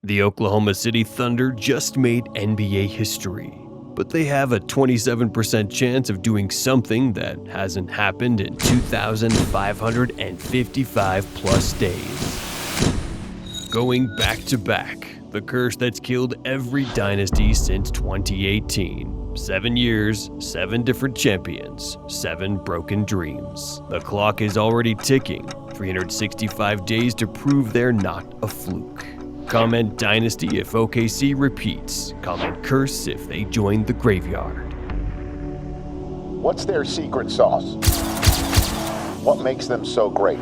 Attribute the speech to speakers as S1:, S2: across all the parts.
S1: The Oklahoma City Thunder just made NBA history, but they have a 27% chance of doing something that hasn't happened in 2,555 plus days. Going back to back, the curse that's killed every dynasty since 2018. 7 years, 7 different champions, 7 broken dreams. The clock is already ticking, 365 days to prove they're not a fluke. Comment dynasty if OKC repeats. Comment curse if they join the graveyard.
S2: What's their secret sauce? What makes them so great?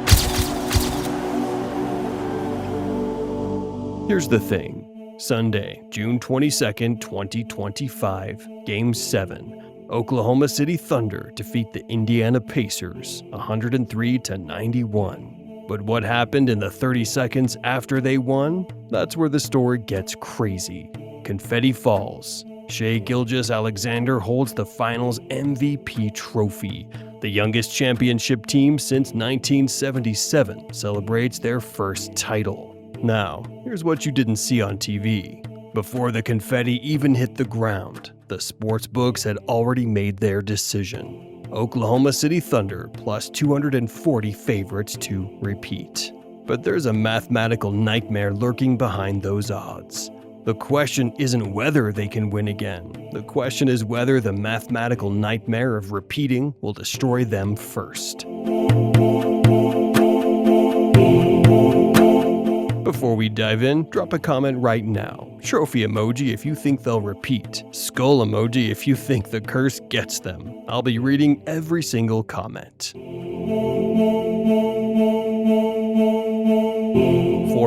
S1: Here's the thing. Sunday, June 22nd, 2025, Game 7. Oklahoma City Thunder defeat the Indiana Pacers 103-91. But what happened in the 30 seconds after they won? That's where the story gets crazy. Confetti falls. Shai Gilgeous-Alexander holds the finals MVP trophy. The youngest championship team since 1977 celebrates their first title. Now, here's what you didn't see on TV. Before the confetti even hit the ground, the sportsbooks had already made their decision. Oklahoma City Thunder plus 240 favorites to repeat. But there's a mathematical nightmare lurking behind those odds. The question isn't whether they can win again. The question is whether the mathematical nightmare of repeating will destroy them first. Before we dive in, drop a comment right now. Trophy emoji if you think they'll repeat. Skull emoji if you think the curse gets them. I'll be reading every single comment. 4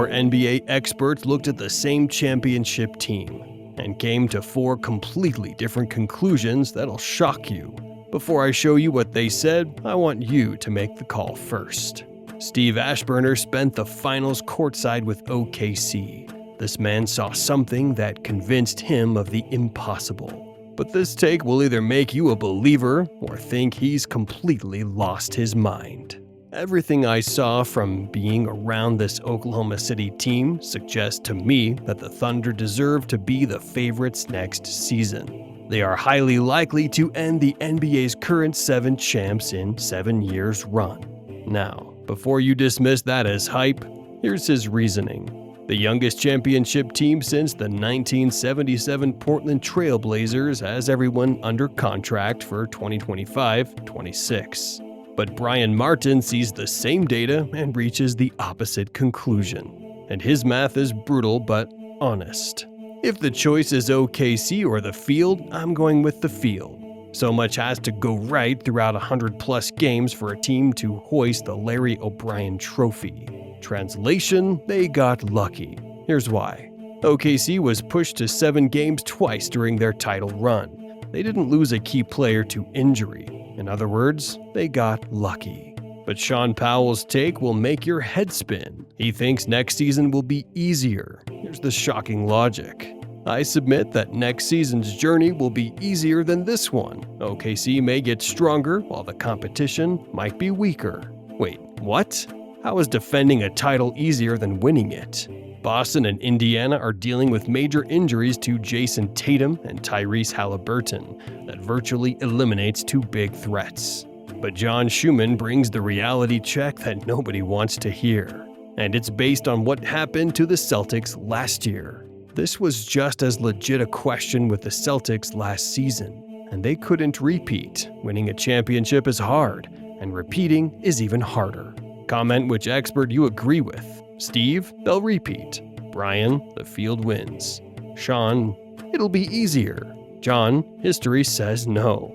S1: NBA experts looked at the same championship team and came to 4 completely different conclusions that'll shock you. Before I show you what they said, I want you to make the call first. Steve Ashburner spent the finals courtside with OKC. This man saw something that convinced him of the impossible. But this take will either make you a believer or think he's completely lost his mind. Everything I saw from being around this Oklahoma City team suggests to me that the Thunder deserve to be the favorites next season. They are highly likely to end the NBA's current 7 champs in 7 years run. Now, before you dismiss that as hype, here's his reasoning. The youngest championship team since the 1977 Portland Trail Blazers has everyone under contract for 2025-26. But Brian Martin sees the same data and reaches the opposite conclusion. And his math is brutal but honest. If the choice is OKC or the field, I'm going with the field. So much has to go right throughout 100-plus games for a team to hoist the Larry O'Brien Trophy. Translation, they got lucky. Here's why. OKC was pushed to 7 games twice during their title run. They didn't lose a key player to injury. In other words, they got lucky. But Sean Powell's take will make your head spin. He thinks next season will be easier. Here's the shocking logic. I submit that next season's journey will be easier than this one. OKC may get stronger while the competition might be weaker. Wait, what? How is defending a title easier than winning it? Boston and Indiana are dealing with major injuries to Jason Tatum and Tyrese Halliburton that virtually eliminates 2 big threats. But John Schumann brings the reality check that nobody wants to hear. And it's based on what happened to the Celtics last year. This was just as legit a question with the Celtics last season, and they couldn't repeat. Winning a championship is hard, and repeating is even harder. Comment which expert you agree with. Steve, they'll repeat. Brian, the field wins. Sean, it'll be easier. John, history says no.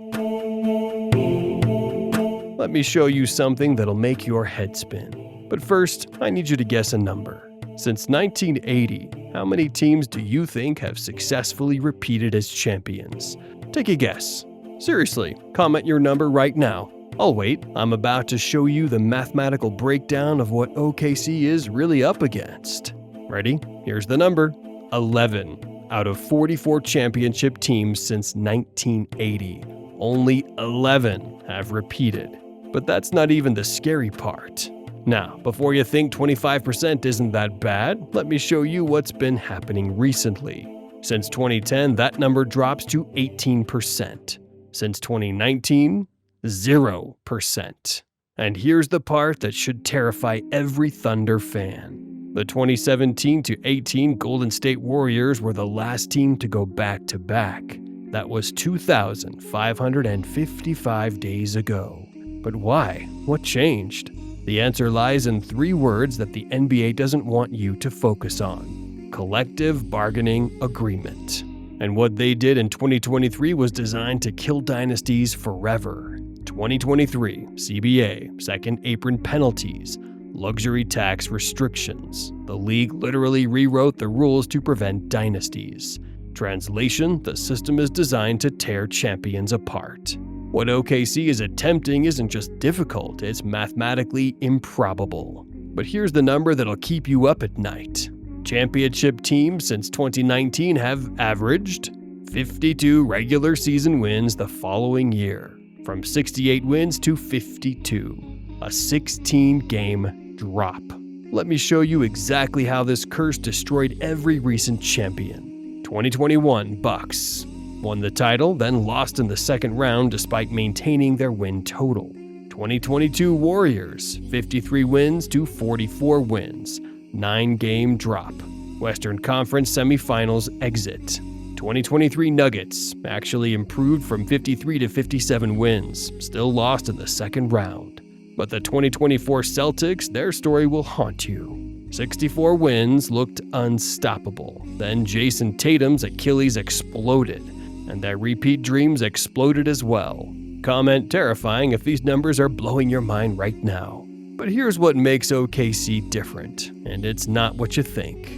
S1: Let me show you something that'll make your head spin. But first, I need you to guess a number. Since 1980, how many teams do you think have successfully repeated as champions? Take a guess. Seriously, comment your number right now. I'll wait. I'm about to show you the mathematical breakdown of what OKC is really up against. Ready? Here's the number. 11 out of 44 championship teams since 1980. Only 11 have repeated. But that's not even the scary part. Now, before you think 25% isn't that bad, let me show you what's been happening recently. Since 2010, that number drops to 18%. Since 2019, 0%. And here's the part that should terrify every Thunder fan. The 2017-18 Golden State Warriors were the last team to go back-to-back. That was 2,555 days ago. But why? What changed? The answer lies in 3 words that the NBA doesn't want you to focus on: collective bargaining agreement. And what they did in 2023 was designed to kill dynasties forever. 2023 CBA, second apron penalties, luxury tax restrictions. The league literally rewrote the rules to prevent dynasties. Translation: the system is designed to tear champions apart. What OKC is attempting isn't just difficult, it's mathematically improbable. But here's the number that'll keep you up at night. Championship teams since 2019 have averaged 52 regular season wins the following year, from 68 wins to 52, a 16-game drop. Let me show you exactly how this curse destroyed every recent champion. 2021 Bucks won the title, then lost in the second round despite maintaining their win total. 2022 Warriors, 53 wins to 44 wins, 9-game drop. Western Conference semifinals exit. 2023 Nuggets actually improved from 53 to 57 wins, still lost in the second round. But the 2024 Celtics, their story will haunt you. 64 wins looked unstoppable. Then Jason Tatum's Achilles exploded, and their repeat dreams exploded as well. Comment terrifying if these numbers are blowing your mind right now. But here's what makes OKC different, and it's not what you think.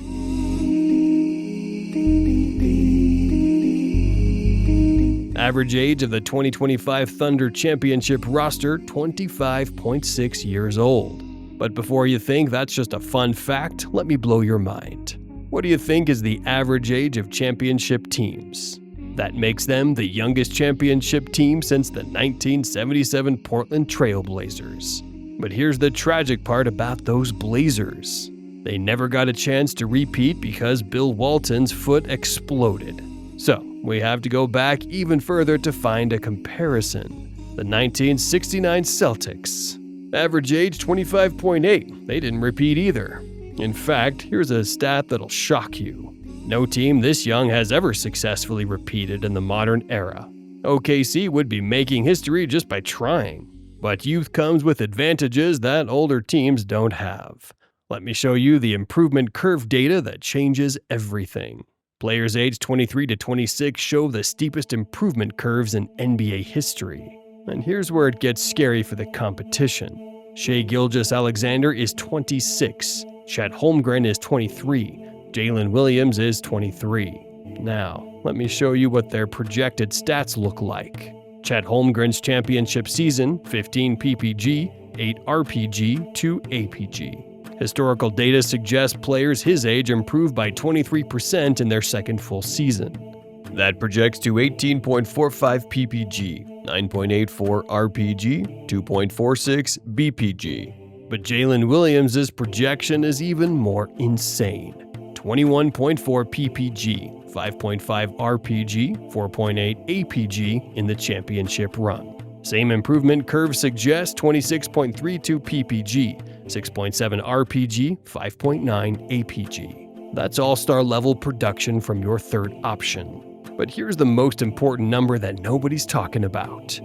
S1: Average age of the 2025 Thunder Championship roster, 25.6 years old. But before you think that's just a fun fact, let me blow your mind. What do you think is the average age of championship teams? That makes them the youngest championship team since the 1977 Portland Trail Blazers. But here's the tragic part about those Blazers. They never got a chance to repeat because Bill Walton's foot exploded. So, we have to go back even further to find a comparison. The 1969 Celtics. Average age 25.8. They didn't repeat either. In fact, here's a stat that'll shock you. No team this young has ever successfully repeated in the modern era. OKC would be making history just by trying. But youth comes with advantages that older teams don't have. Let me show you the improvement curve data that changes everything. Players aged 23 to 26 show the steepest improvement curves in NBA history. And here's where it gets scary for the competition. Shai Gilgeous-Alexander is 26, Chet Holmgren is 23, Jalen Williams is 23. Now, let me show you what their projected stats look like. Chet Holmgren's championship season, 15 PPG, 8 RPG, 2 APG. Historical data suggests players his age improved by 23% in their second full season. That projects to 18.45 PPG, 9.84 RPG, 2.46 BPG. But Jalen Williams' projection is even more insane. 21.4 PPG, 5.5 RPG, 4.8 APG in the championship run. Same improvement curve suggests 26.32 PPG, 6.7 RPG, 5.9 APG. That's all-star level production from your third option. But here's the most important number that nobody's talking about.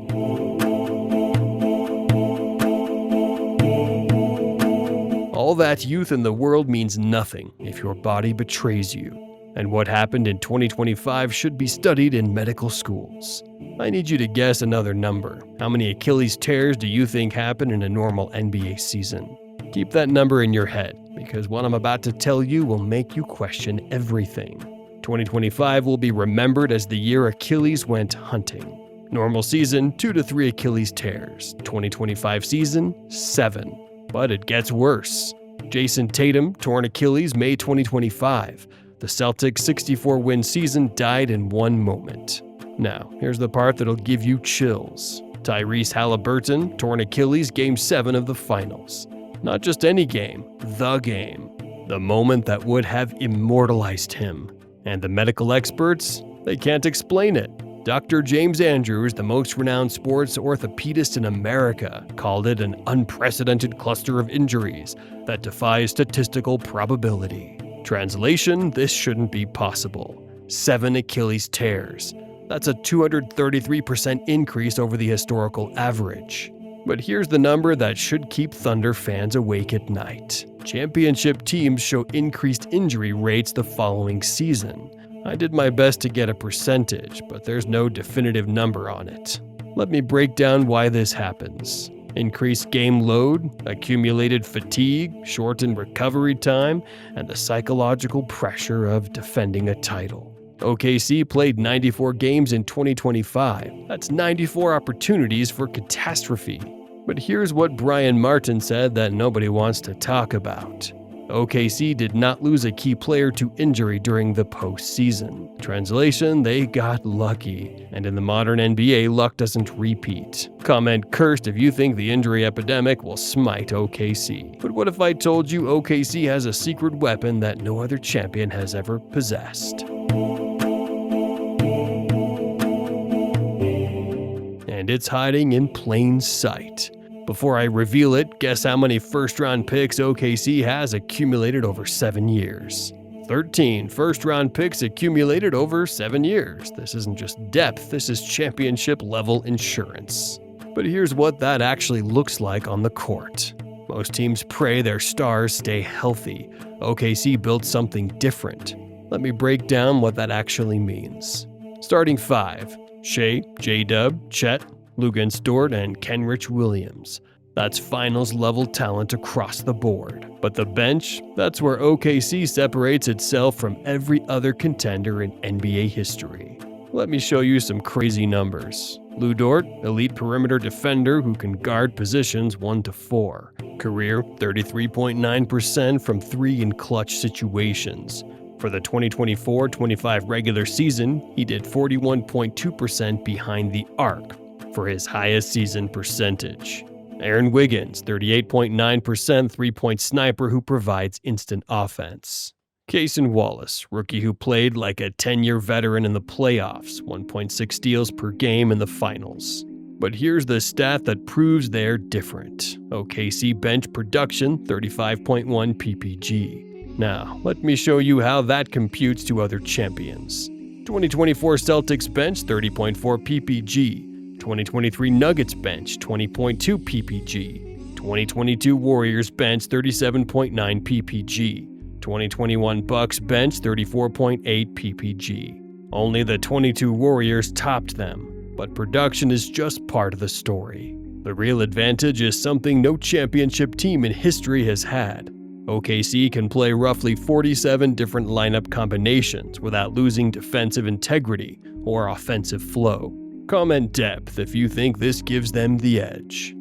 S1: All that youth in the world means nothing if your body betrays you. And what happened in 2025 should be studied in medical schools. I need you to guess another number. How many Achilles tears do you think happen in a normal NBA season? Keep that number in your head, because what I'm about to tell you will make you question everything. 2025 will be remembered as the year Achilles went hunting. Normal season, 2 to 3 Achilles tears. 2025 season, 7. But it gets worse. Jason Tatum, torn Achilles, May 2025. The Celtics' 64-win season died in one moment. Now, here's the part that'll give you chills. Tyrese Halliburton, torn Achilles, Game 7 of the Finals. Not just any game, the game. The moment that would have immortalized him. And the medical experts, they can't explain it. Dr. James Andrews, the most renowned sports orthopedist in America, called it an unprecedented cluster of injuries that defies statistical probability. Translation, this shouldn't be possible. 7 Achilles tears. That's a 233% increase over the historical average. But here's the number that should keep Thunder fans awake at night. Championship teams show increased injury rates the following season. I did my best to get a percentage, but there's no definitive number on it. Let me break down why this happens. Increased game load, accumulated fatigue, shortened recovery time, and the psychological pressure of defending a title. OKC played 94 games in 2025. That's 94 opportunities for catastrophe. But here's what Brian Martin said that nobody wants to talk about. OKC did not lose a key player to injury during the postseason. Translation, they got lucky. And in the modern NBA, luck doesn't repeat. Comment cursed if you think the injury epidemic will smite OKC. But what if I told you OKC has a secret weapon that no other champion has ever possessed? And it's hiding in plain sight. Before I reveal it, guess how many first-round picks OKC has accumulated over 7 years. 13 first-round picks accumulated over 7 years. This isn't just depth, this is championship-level insurance. But here's what that actually looks like on the court. Most teams pray their stars stay healthy. OKC built something different. Let me break down what that actually means. Starting 5, Shea, J-Dub, Chet, Luguentz Dort, and Kenrich Williams. That's finals-level talent across the board. But the bench, that's where OKC separates itself from every other contender in NBA history. Let me show you some crazy numbers. Lu Dort, elite perimeter defender who can guard positions 1 to 4. Career 33.9% from 3 in clutch situations. For the 2024-25 regular season, he did 41.2% behind the arc, for his highest season percentage. Aaron Wiggins, 38.9% three-point sniper who provides instant offense. Cason Wallace, rookie who played like a 10-year veteran in the playoffs, 1.6 steals per game in the finals. But here's the stat that proves they're different. OKC bench production, 35.1 ppg. Now, let me show you how that computes to other champions. 2024 Celtics bench, 30.4 ppg. 2023 Nuggets bench, 20.2 ppg. 2022 Warriors bench, 37.9 ppg. 2021 Bucks bench, 34.8 ppg. Only the 22 Warriors topped them, but production is just part of the story. The real advantage is something no championship team in history has had. OKC can play roughly 47 different lineup combinations without losing defensive integrity or offensive flow. Comment depth if you think this gives them the edge.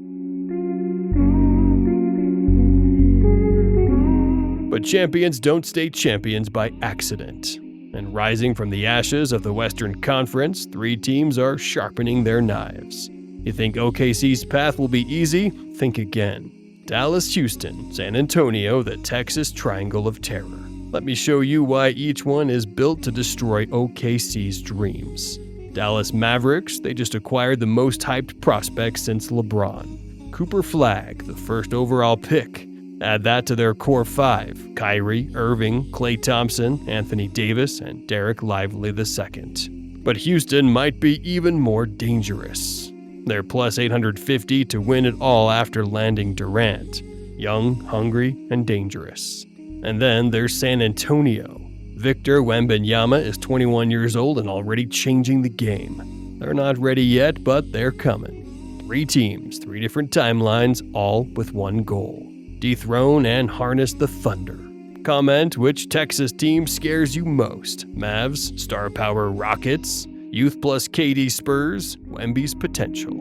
S1: But champions don't stay champions by accident. And rising from the ashes of the Western Conference, 3 teams are sharpening their knives. You think OKC's path will be easy? Think again. Dallas, Houston, San Antonio, the Texas Triangle of Terror. Let me show you why each one is built to destroy OKC's dreams. Dallas Mavericks, they just acquired the most hyped prospect since LeBron. Cooper Flagg, the first overall pick. Add that to their core 5, Kyrie, Irving, Klay Thompson, Anthony Davis, and Derek Lively II. But Houston might be even more dangerous. They're plus 850 to win it all after landing Durant. Young, hungry, and dangerous. And then there's San Antonio. Victor Wembanyama is 21 years old and already changing the game. They're not ready yet, but they're coming. 3 teams, 3 different timelines, all with one goal. Dethrone and harness the Thunder. Comment which Texas team scares you most. Mavs, Star Power Rockets, Youth plus KD Spurs, Wemby's potential.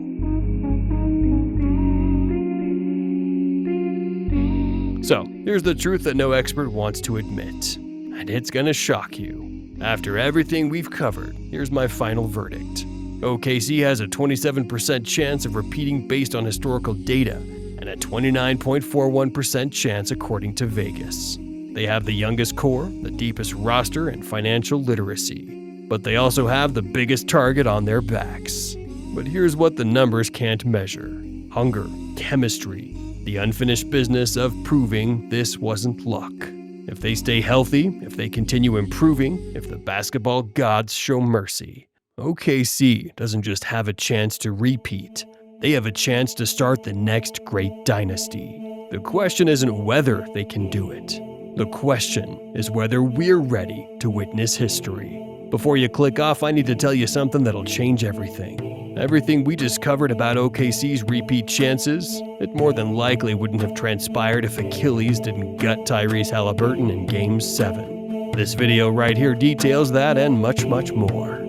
S1: So, here's the truth that no expert wants to admit. And it's gonna shock you. After everything we've covered, here's my final verdict. OKC has a 27% chance of repeating based on historical data, and and a 29.41% chance according to Vegas. They have the youngest core, the deepest roster, and financial literacy. But they also have the biggest target on their backs. But here's what the numbers can't measure: hunger, chemistry, the unfinished business of proving this wasn't luck. If they stay healthy, if they continue improving, if the basketball gods show mercy, OKC doesn't just have a chance to repeat. They have a chance to start the next great dynasty. The question isn't whether they can do it. The question is whether we're ready to witness history. Before you click off, I need to tell you something that'll change everything. Everything we just covered about OKC's repeat chances, it more than likely wouldn't have transpired if Achilles didn't gut Tyrese Haliburton in Game 7. This video right here details that and much, much more.